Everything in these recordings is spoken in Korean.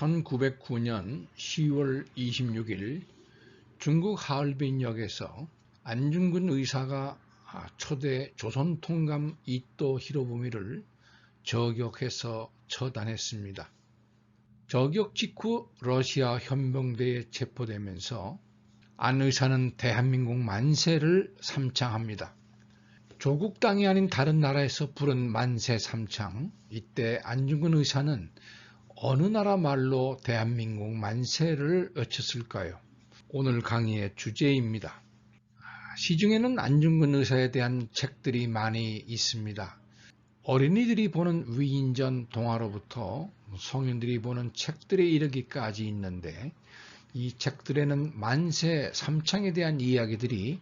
1909년 10월 26일 중국 하얼빈역에서 안중근 의사가 초대 조선통감 이토 히로부미를 저격해서 처단했습니다. 저격 직후 러시아 현병대에 체포되면서 안 의사는 대한민국 만세를 삼창합니다. 조국 땅이 아닌 다른 나라에서 부른 만세 삼창, 이때 안중근 의사는 어느 나라 말로 대한민국 만세를 외쳤을까요? 오늘 강의의 주제입니다. 시중에는 안중근 의사에 대한 책들이 많이 있습니다. 어린이들이 보는 위인전 동화로부터 성인들이 보는 책들에 이르기까지 있는데, 이 책들에는 만세 삼창에 대한 이야기들이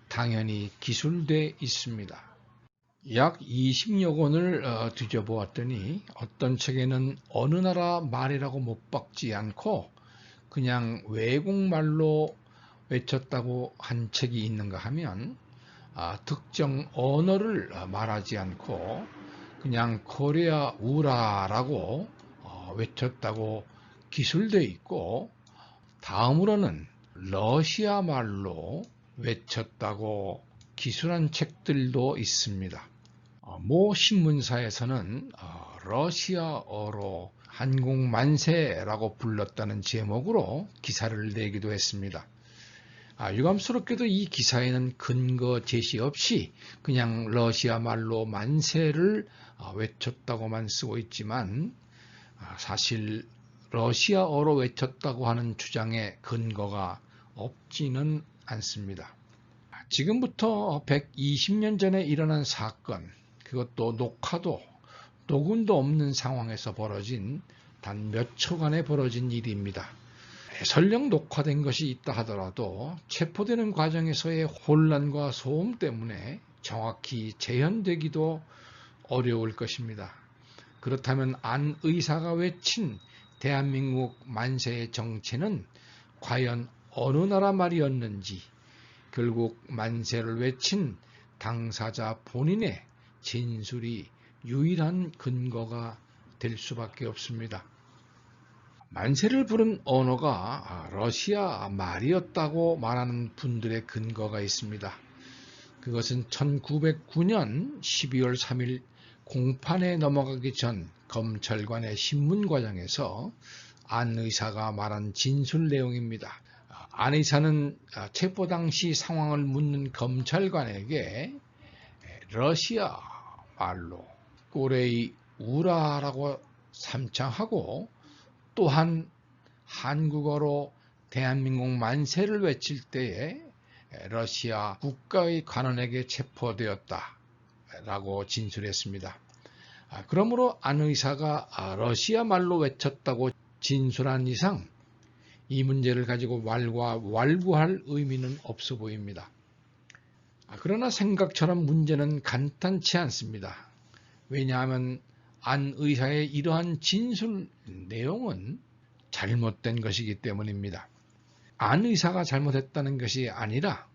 당연히 기술되어 있습니다. 약 20여 권을 뒤져보았더니 어떤 책에는 어느 나라 말이라고 못 박지 않고 그냥 외국말로 외쳤다고 한 책이 있는가 하면 특정 언어를 말하지 않고 그냥 코리아 우라라고 외쳤다고 기술되어 있고, 다음으로는 러시아 말로 외쳤다고 기술한 책들도 있습니다. 모 신문사에서는 러시아어로 한국만세라고 불렀다는 제목으로 기사를 내기도 했습니다. 유감스럽게도 이 기사에는 근거 제시 없이 그냥 러시아 말로 만세를 외쳤다고만 쓰고 있지만, 사실 러시아어로 외쳤다고 하는 주장에 근거가 없지는 않습니다. 지금부터 120년 전에 일어난 사건, 그것도 녹화도 녹음도 없는 상황에서 벌어진 단 몇 초간에 벌어진 일입니다. 설령 녹화된 것이 있다 하더라도 체포되는 과정에서의 혼란과 소음 때문에 정확히 재현되기도 어려울 것입니다. 그렇다면 안 의사가 외친 대한민국 만세의 정체는 과연 어느 나라 말이었는지, 결국 만세를 외친 당사자 본인의 진술이 유일한 근거가 될 수밖에 없습니다. 만세를 부른 언어가 러시아 말이었다고 말하는 분들의 근거가 있습니다. 그것은 1909년 12월 3일 공판에 넘어가기 전 검찰관의 신문과정에서 안 의사가 말한 진술 내용입니다. 안 의사는 체포 당시 상황을 묻는 검찰관에게 러시아 말로 꼬레이 우라라고 삼창하고, 또한 한국어로 대한민국 만세를 외칠 때에 러시아 국가의 관원에게 체포되었다라고 진술했습니다. 그러므로 안 의사가 러시아 말로 외쳤다고 진술한 이상 이 문제를 가지고 왈구할 의미는 없어 보입니다. 그러나 생각처럼 문제는 간단치 않습니다. 왜냐하면 안 의사의 이러한 진술 내용은 잘못된 것이기 때문입니다. 안 의사가 잘못했다는 것이 아니라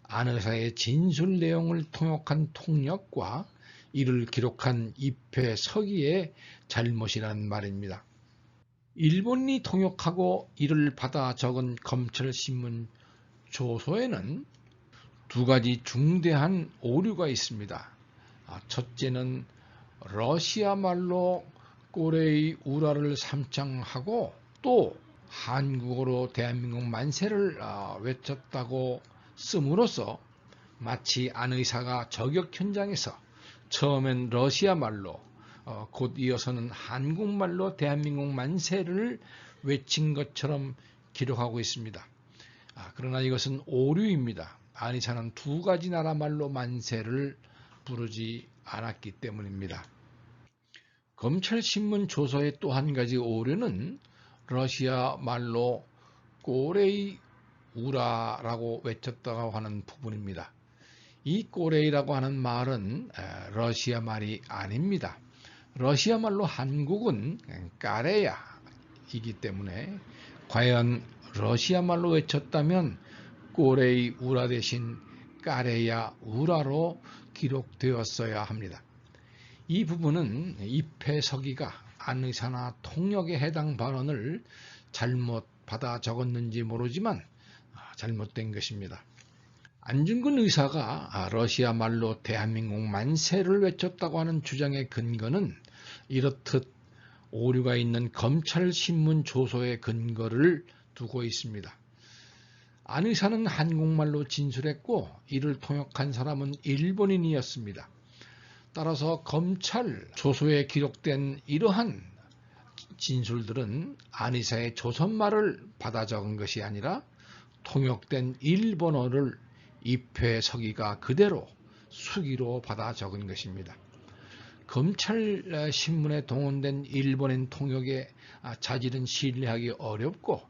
안 의사의 진술 내용을 통역한 통역과 이를 기록한 입회 서기의 잘못이라는 말입니다. 일본이 통역하고 이를 받아 적은 검찰신문 조서에는 두 가지 중대한 오류가 있습니다. 첫째는 러시아 말로 꼬레이 우라를 삼창하고 또 한국어로 대한민국 만세를 외쳤다고 씀으로써 마치 안 의사가 저격 현장에서 처음엔 러시아 말로 곧 이어서는 한국말로 대한민국 만세를 외친 것처럼 기록하고 있습니다. 그러나 이것은 오류입니다. 안 의사는 두 가지 나라 말로 만세를 부르지 않았기 때문입니다. 검찰신문 조서의 또 한 가지 오류는 러시아 말로 꼬레이 우라라고 외쳤다고 하는 부분입니다. 이 꼬레이라고 하는 말은 러시아 말이 아닙니다. 러시아 말로 한국은 까레야이기 때문에 과연 러시아 말로 외쳤다면 꼬레이 우라 대신 까레야 우라로 기록되었어야 합니다. 이 부분은 입회 서기가 안의사나 통역에 해당 발언을 잘못 받아 적었는지 모르지만 잘못된 것입니다. 안중근 의사가 러시아 말로 대한민국 만세를 외쳤다고 하는 주장의 근거는 이렇듯 오류가 있는 검찰신문 조서의 근거를 두고 있습니다. 안 의사는 한국말로 진술했고 이를 통역한 사람은 일본인이었습니다. 따라서 검찰 조서에 기록된 이러한 진술들은 안 의사의 조선말을 받아 적은 것이 아니라 통역된 일본어를 입회 서기가 그대로 수기로 받아 적은 것입니다. 검찰 신문에 동원된 일본인 통역의 자질은 신뢰하기 어렵고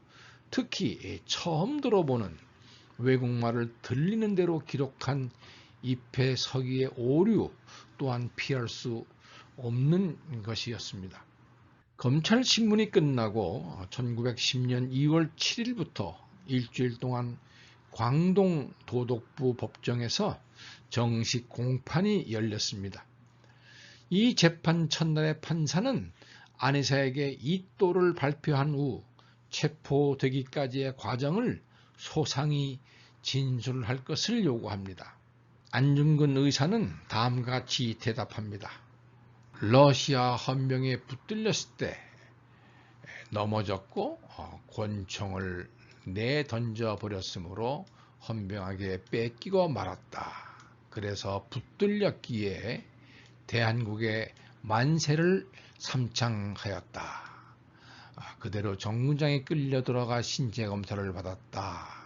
특히 처음 들어보는 외국말을 들리는 대로 기록한 입회 서기의 오류 또한 피할 수 없는 것이었습니다. 검찰 신문이 끝나고 1910년 2월 7일부터 일주일 동안 광동 도독부 법정에서 정식 공판이 열렸습니다. 이 재판 첫날에 판사는 안 의사에게 이도를 발표한 후 체포되기까지의 과정을 소상히 진술할 것을 요구합니다. 안중근 의사는 다음과 같이 대답합니다. 러시아 헌병에 붙들렸을 때 넘어졌고 권총을 내던져 버렸으므로 헌병에게 뺏기고 말았다. 그래서 붙들렸기에 대한국의 만세를 삼창하였다. 그대로 정문장에 끌려 들어가 신체 검사를 받았다.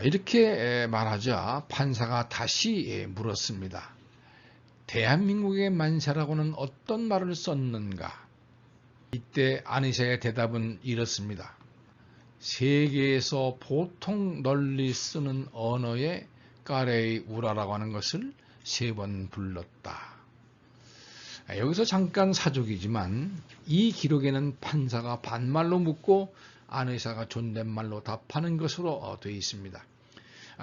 이렇게 말하자 판사가 다시 물었습니다. 대한민국의 만세라고는 어떤 말을 썼는가? 이때 안 의사의 대답은 이렇습니다. 세계에서 보통 널리 쓰는 언어의 까레이 우라라고 하는 것을 3번 불렀다. 여기서 잠깐 사족이지만 이 기록에는 판사가 반말로 묻고 안 의사가 존댓말로 답하는 것으로 되어 있습니다.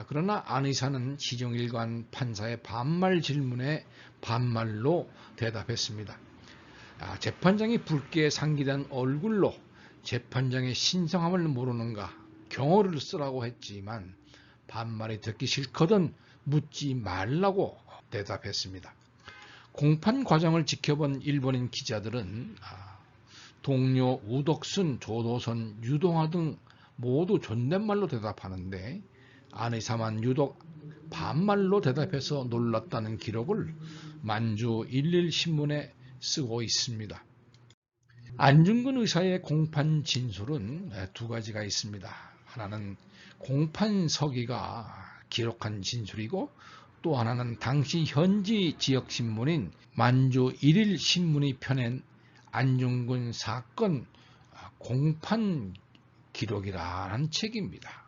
그러나 안 의사는 시종일관 판사의 반말 질문에 반말로 대답했습니다. 재판장이 붉게 상기된 얼굴로 재판장의 신성함을 모르는가 경어를 쓰라고 했지만 반말이 듣기 싫거든 묻지 말라고 대답했습니다. 공판 과정을 지켜본 일본인 기자들은 동료 우덕순, 조도선, 유동화 등 모두 존댓말로 대답하는데 안 의사만 유독 반말로 대답해서 놀랐다는 기록을 만주 11신문에 쓰고 있습니다. 안중근 의사의 공판 진술은 2가지가 있습니다. 하나는 공판 서기가 기록한 진술이고 또 하나는 당시 현지 지역신문인 만주 1일 신문이 펴낸 안중근 사건 공판 기록이라는 책입니다.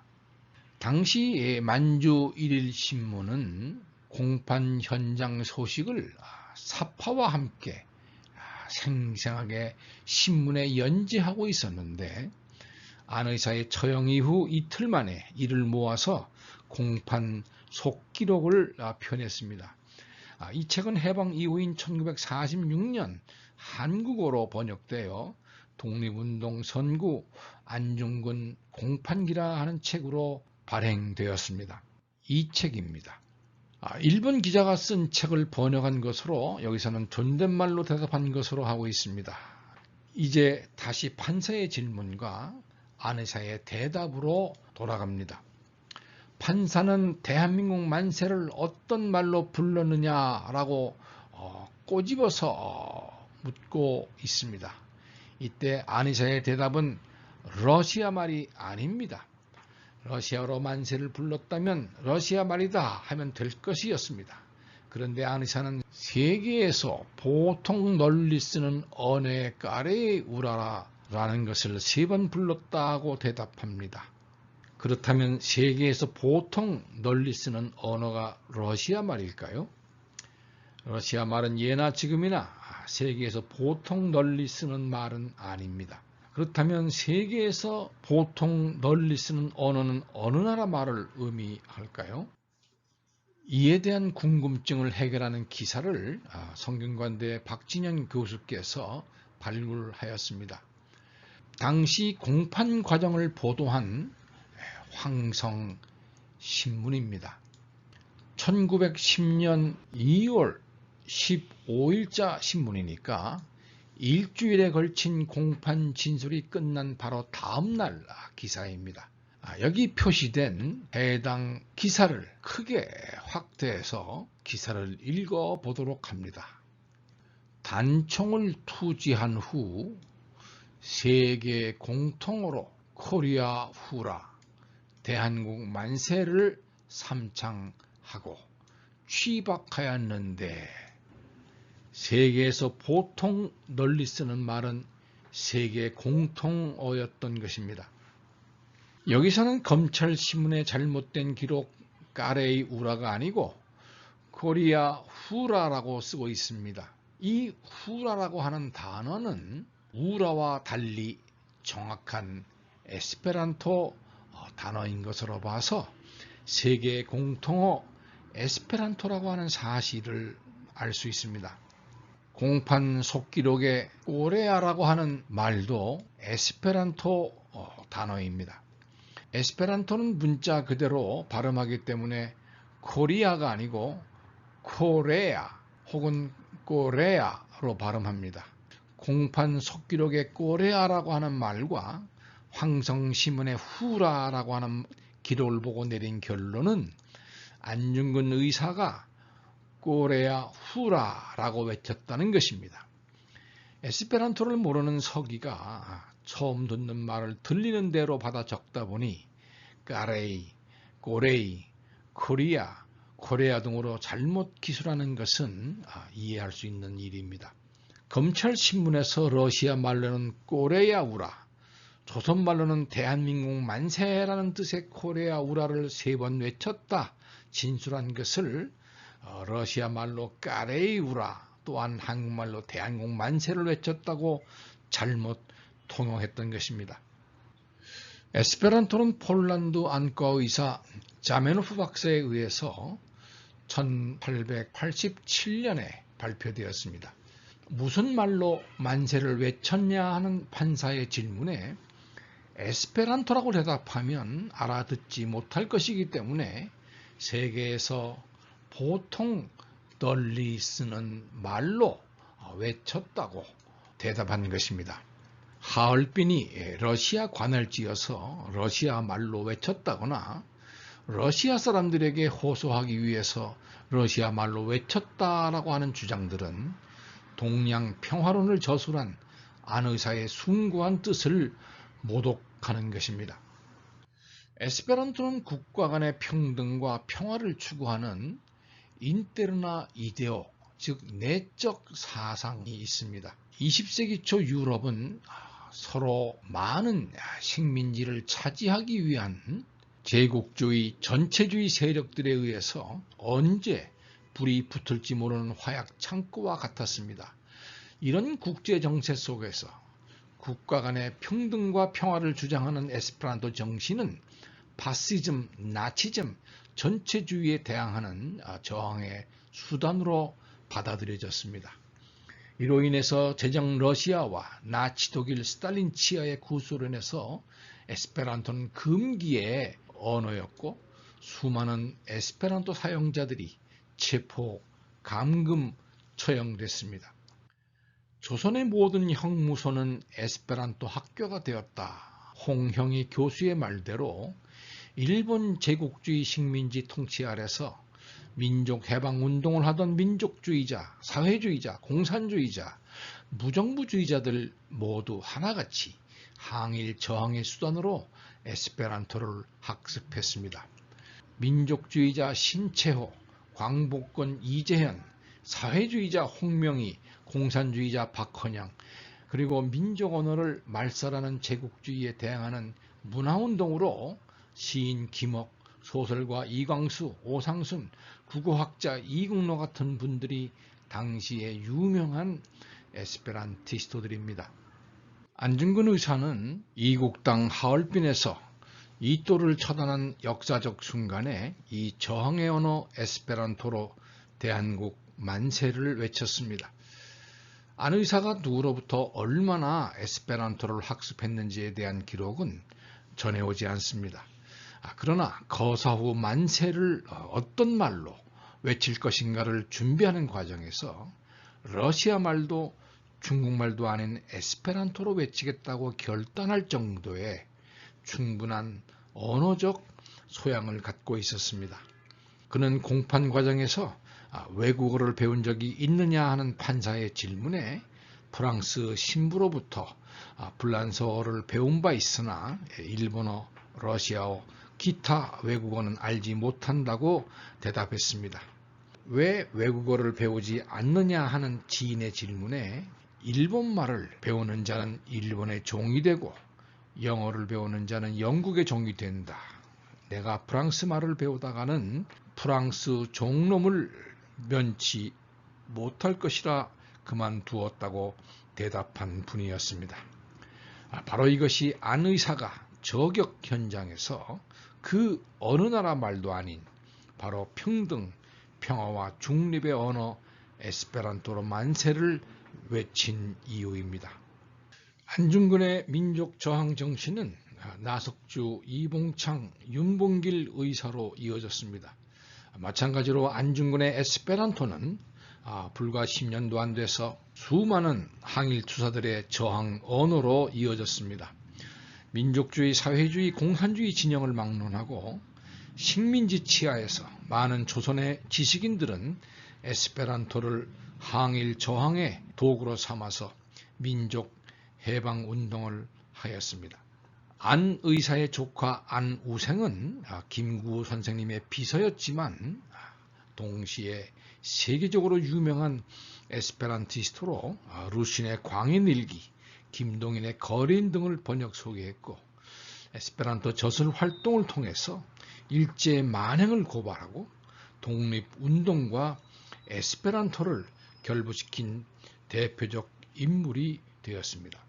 당시 만주 1일 신문은 공판 현장 소식을 사파와 함께 생생하게 신문에 연재하고 있었는데 안 의사의 처형 이후 이틀 만에 이를 모아서 공판 속기록을 펴냈습니다. 이 책은 해방 이후인 1946년 한국어로 번역되어 독립운동 선구 안중근 공판기라 하는 책으로 발행되었습니다. 이 책입니다. 일본 기자가 쓴 책을 번역한 것으로 여기서는 존댓말로 대답한 것으로 하고 있습니다. 이제 다시 판사의 질문과 안 의사의 대답으로 돌아갑니다. 판사는 대한민국 만세를 어떤 말로 불렀느냐라고 꼬집어서 묻고 있습니다. 이때 안 의사의 대답은 러시아 말이 아닙니다. 러시아로 만세를 불렀다면 러시아 말이다 하면 될 것이었습니다. 그런데 안 의사는 세계에서 보통 널리 쓰는 언어의 까레이 우라라는 것을 3번 불렀다고 대답합니다. 그렇다면 세계에서 보통 널리 쓰는 언어가 러시아 말일까요? 러시아 말은 예나 지금이나 세계에서 보통 널리 쓰는 말은 아닙니다. 그렇다면 세계에서 보통 널리 쓰는 언어는 어느 나라 말을 의미할까요? 이에 대한 궁금증을 해결하는 기사를 성균관대 박진현 교수께서 발굴하였습니다. 당시 공판 과정을 보도한 황성신문입니다. 1910년 2월 15일자 신문이니까 일주일에 걸친 공판 진술이 끝난 바로 다음날 기사입니다. 여기 표시된 해당 기사를 크게 확대해서 기사를 읽어보도록 합니다. 단총을 투지한 후 세계 공통으로 코리아 후라 대한국 만세를 삼창하고 취박하였는데, 세계에서 보통 널리 쓰는 말은 세계 공통어였던 것입니다. 여기서는 검찰신문의 잘못된 기록 까레이 우라가 아니고 코리아 후라라고 쓰고 있습니다. 이 후라라고 하는 단어는 우라와 달리 정확한 에스페란토 단어인 것으로 봐서 세계 공통어 에스페란토라고 하는 사실을 알 수 있습니다. 공판 속기록에 꼬레아라고 하는 말도 에스페란토 단어입니다. 에스페란토는 문자 그대로 발음하기 때문에 코리아가 아니고 코레아 혹은 꼬레아로 발음합니다. 공판 속기록의 꼬레아라고 하는 말과 황성신문의 후라라고 하는 기록을 보고 내린 결론은 안중근 의사가 꼬레아 후라라고 외쳤다는 것입니다. 에스페란토를 모르는 서기가 처음 듣는 말을 들리는 대로 받아 적다 보니 까레이, 꼬레이, 코리아, 코레아 등으로 잘못 기술하는 것은 이해할 수 있는 일입니다. 검찰신문에서 러시아 말로는 꼬레아 우라, 조선 말로는 대한민국 만세라는 뜻의 코레아 우라를 3번 외쳤다 진술한 것을 러시아 말로 까레이 우라, 또한 한국말로 대한민국 만세를 외쳤다고 잘못 통용했던 것입니다. 에스페란토는 폴란드 안과 의사 자메노프 박사에 의해서 1887년에 발표되었습니다. 무슨 말로 만세를 외쳤냐 하는 판사의 질문에 에스페란토라고 대답하면 알아듣지 못할 것이기 때문에 세계에서 보통 널리 쓰는 말로 외쳤다고 대답한 것입니다. 하얼빈이 러시아 관을 지어서 러시아 말로 외쳤다거나 러시아 사람들에게 호소하기 위해서 러시아 말로 외쳤다라고 하는 주장들은 동양 평화론을 저술한 안 의사의 숭고한 뜻을 모독하는 것입니다. 에스페란토는 국가 간의 평등과 평화를 추구하는 인테르나 이데오, 즉 내적 사상이 있습니다. 20세기 초 유럽은 서로 많은 식민지를 차지하기 위한 제국주의, 전체주의 세력들에 의해서 언제 불이 붙을지 모르는 화약 창고와 같았습니다. 이런 국제 정세 속에서 국가 간의 평등과 평화를 주장하는 에스페란토 정신은 파시즘, 나치즘, 전체주의에 대항하는 저항의 수단으로 받아들여졌습니다. 이로 인해서 제정 러시아와 나치 독일 스탈린 치하의 구소련에서 에스페란토는 금기의 언어였고 수많은 에스페란토 사용자들이 체포, 감금, 처형됐습니다. 조선의 모든 형무소는 에스페란토 학교가 되었다. 홍형희 교수의 말대로 일본 제국주의 식민지 통치 아래서 민족해방운동을 하던 민족주의자, 사회주의자, 공산주의자, 무정부주의자들 모두 하나같이 항일 저항의 수단으로 에스페란토를 학습했습니다. 민족주의자 신채호, 광복권 이재현, 사회주의자 홍명희, 공산주의자 박헌양, 그리고 민족 언어를 말살하는 제국주의에 대항하는 문화운동으로 시인 김옥, 소설가 이광수, 오상순, 국어학자 이국노 같은 분들이 당시에 유명한 에스페란티스토들입니다. 안중근 의사는 이국당 하얼빈에서 이또를 처단한 역사적 순간에 이 저항의 언어 에스페란토로 대한국 만세를 외쳤습니다. 안 의사가 누구로부터 얼마나 에스페란토를 학습했는지에 대한 기록은 전해오지 않습니다. 그러나 거사 후 만세를 어떤 말로 외칠 것인가를 준비하는 과정에서 러시아 말도 중국말도 아닌 에스페란토로 외치겠다고 결단할 정도의 충분한 언어적 소양을 갖고 있었습니다. 그는 공판 과정에서 외국어를 배운 적이 있느냐 하는 판사의 질문에 프랑스 신부로부터 불란서어를 배운 바 있으나 일본어, 러시아어, 기타 외국어는 알지 못한다고 대답했습니다. 왜 외국어를 배우지 않느냐 하는 지인의 질문에 일본말을 배우는 자는 일본의 종이 되고 영어를 배우는 자는 영국의 종이 된다. 내가 프랑스 말을 배우다가는 프랑스 종놈을 면치 못할 것이라 그만두었다고 대답한 분이었습니다. 바로 이것이 안 의사가 저격 현장에서 그 어느 나라 말도 아닌 바로 평등, 평화와 중립의 언어 에스페란토로 만세를 외친 이유입니다. 안중근의 민족 저항 정신은 나석주, 이봉창, 윤봉길 의사로 이어졌습니다. 마찬가지로 안중근의 에스페란토는 불과 10년도 안 돼서 수많은 항일 투사들의 저항 언어로 이어졌습니다. 민족주의, 사회주의, 공산주의 진영을 막론하고 식민지 치하에서 많은 조선의 지식인들은 에스페란토를 항일 저항의 도구로 삼아서 민족 해방 운동을 하였습니다. 안 의사의 조카 안우생은 김구호 선생님의 비서였지만 동시에 세계적으로 유명한 에스페란티스트로 루신의 광인일기, 김동인의 거린 등을 번역 소개했고 에스페란토 저술 활동을 통해서 일제 만행을 고발하고 독립운동과 에스페란토를 결부시킨 대표적 인물이 되었습니다.